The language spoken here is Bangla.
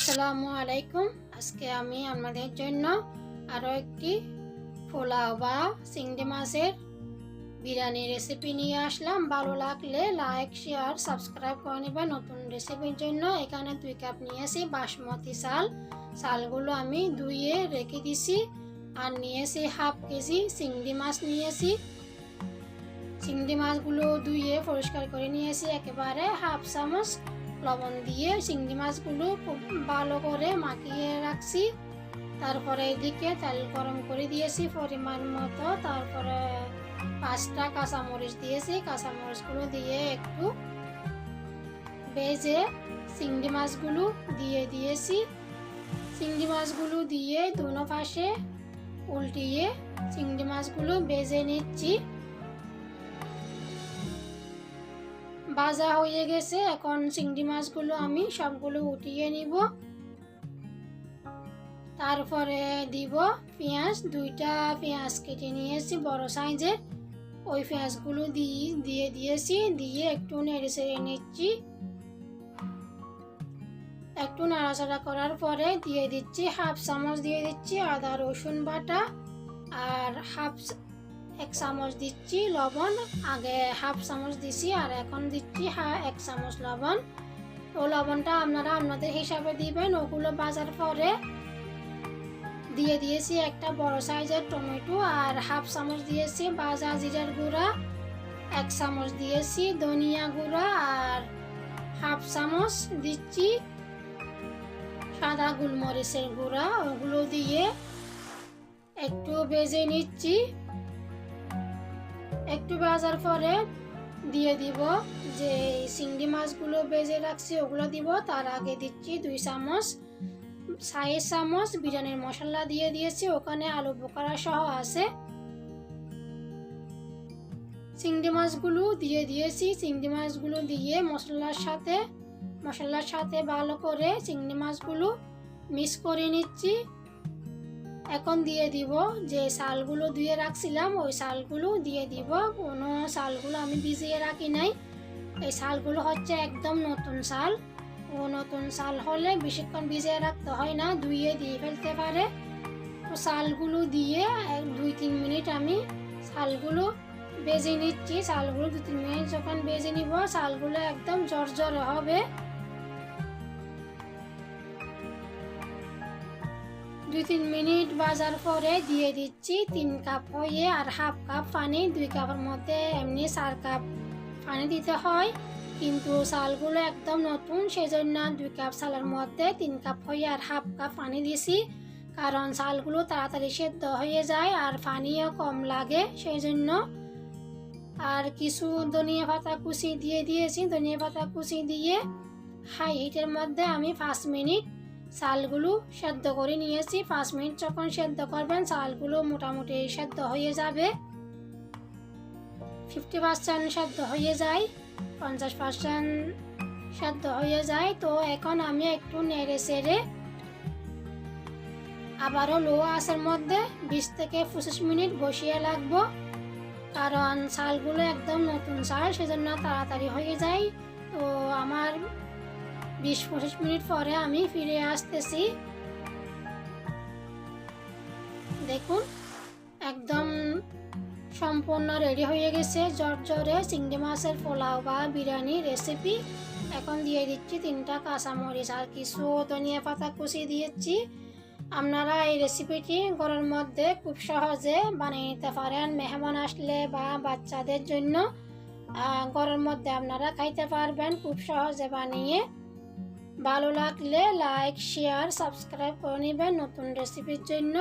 আসসালামু আলাইকুম। আজকে আমি আপনাদের জন্য আরও একটি পোলাও বা চিংড়ি মাছের বিরিয়ানি রেসিপি নিয়ে আসলাম। ভালো লাগলে লাইক, শেয়ার, সাবস্ক্রাইব করে নেবেন নতুন রেসিপির জন্য। এখানে 2 কাপ নিয়েছি বাসমতি চাল। চালগুলো আমি ধুয়ে রেখে দিছি। আর নিয়েছি হাফ কেজি চিংড়ি মাছ নিয়েছি। চিংড়ি মাছগুলো ধুয়ে পরিষ্কার করে নিয়েছি। একেবারে হাফ চামচ লবণ দিয়ে চিংড়ি মাছগুলো খুব ভালো করে মাখিয়ে রাখছি। তারপরে এদিকে তেল গরম করে দিয়েছি পরিমাণ মতো। তারপরে 5টা কাঁচামরিচ দিয়েছি। কাঁচামরিচগুলো দিয়ে একটু ভেজে চিংড়ি মাছগুলো দিয়ে দিয়েছি। চিংড়ি মাছগুলো দিয়ে দুনো পাশে উল্টিয়ে চিংড়ি মাছগুলো ভেজে নিচ্ছি। ভাজা হয়ে গেছে। এখন চিংড়ি মাছগুলো আমি সবগুলো উঠিয়ে নিব। তারপরে দিব পেঁয়াজ। 2টা পেঁয়াজ কেটে নিয়েছি বড় সাইজের। ওই পেঁয়াজগুলো দিয়ে দিয়েছি। দিয়ে একটু নেড়ে চেড়ে নিচ্ছি। একটু নাড়াচাড়া করার পরে দিয়ে দিচ্ছি হাফ চামচ দিয়ে দিচ্ছি আদা রসুন বাটা। আর 1 চামচ দিচ্ছি লবণ। আগে হাফ চামচ দিছি আর এখন দিচ্ছি 1 চামচ লবণ। তো লবণটা আপনারা আপনাদের হিসাবে দিবেন। ওগুলো ভাজার পরে দিয়ে দিয়েছি একটা বড় সাইজের টমেটো। আর হাফ চামচ দিয়েছি ভাজা জিরার গুঁড়া। 1 চামচ দিয়েছি ধনিয়া গুঁড়া। আর হাফ চামচ দিচ্ছি সাদা গোলমরিচের গুঁড়া। ওগুলো দিয়ে একটু ভেজে নিচ্ছি। একটু ভাজার পরে দিয়ে দিব যে চিংড়ি মাছগুলো ভেজে রাখছি ওগুলো দিব। তার আগে দিচ্ছি 2 চামচ 4 চামচ বিরিয়ানির মশলা দিয়ে দিয়েছি। ওখানে আলু বোখারা সহ আছে। চিংড়ি মাছগুলো দিয়ে দিয়েছি। চিংড়ি মাছগুলো দিয়ে মশলার সাথে ভালো করে চিংড়ি মাছগুলো মিক্স করে নিচ্ছি। এখন দিয়ে দিব যে চালগুলো ধুয়ে রাখছিলাম ওই চালগুলো দিয়ে দিব। কোনো চালগুলো আমি ভিজিয়ে রাখি নাই। এই চালগুলো হচ্ছে একদম নতুন চাল। ও নতুন চাল হলে বেশিক্ষণ ভিজিয়ে রাখতে হয় না, ধুয়ে দিয়ে ফেলতে পারে। তো চালগুলো দিয়ে 2-3 মিনিট আমি চালগুলো ভেজে নিচ্ছি। চালগুলো 2-3 মিনিট যখন ভেজে নিব চালগুলো একদম ঝরঝরে হবে। 2-3 মিনিট ভাজার পরে দিয়ে দিচ্ছি 3 কাপ হয়ে আর হাফ কাপ পানি। 2 কাপের মধ্যে এমনি 4 কাপ পানি দিতে হয়, কিন্তু চালগুলো একদম নতুন সেজন্য 2 কাপ চালের মধ্যে 3 কাপ হয়ে আর হাফ কাপ পানি দিছি। কারণ চালগুলো তাড়াতাড়ি সেদ্ধ হয়ে যায় আর পানিও কম লাগে সেই জন্য। আর কিছু ধনিয়া পাতা কুচি দিয়ে দিয়েছি। ধনিয়া পাতা কুচি দিয়ে হাই হিটের মধ্যে আমি 5 মিনিট চালগুলো সেদ্ধ করে নিয়েছি। 5 মিনিট যখন সেদ্ধ করবেন চালগুলো মোটামুটি সেদ্ধ হয়ে যাবে। 50% সেদ্ধ হয়ে যায়, 50% সেদ্ধ হয়ে যায়। তো এখন আমি একটু নেড়ে চেড়ে আবারও লো আঁচের মধ্যে 20 থেকে 25 মিনিট বসিয়ে রাখবো। কারণ চালগুলো একদম নতুন চাল সেজন্য তাড়াতাড়ি হয়ে যায়। তো আমার 20-25 মিনিট পরে আমি ফিরে আসতেছি। দেখুন একদম সম্পূর্ণ রেডি হয়ে গেছে ঝরঝরে চিংড়ি মাছের পোলাও বা বিরিয়ানি রেসিপি। এখন দিয়ে দিচ্ছি 3টা কাঁচামরিচ আর কিছু ধনিয়া পাতা কুচি দিয়েছি। আপনারা এই রেসিপিটি ঘরের মধ্যে খুব সহজে বানিয়ে নিতে পারেন। মেহমান আসলে বা বাচ্চাদের জন্য ঘরের মধ্যে আপনারা খাইতে পারবেন খুব সহজে বানিয়ে। ভালো লাগলে লাইক, শেয়ার, সাবস্ক্রাইব করে নেবেন নতুন রেসিপির জন্য।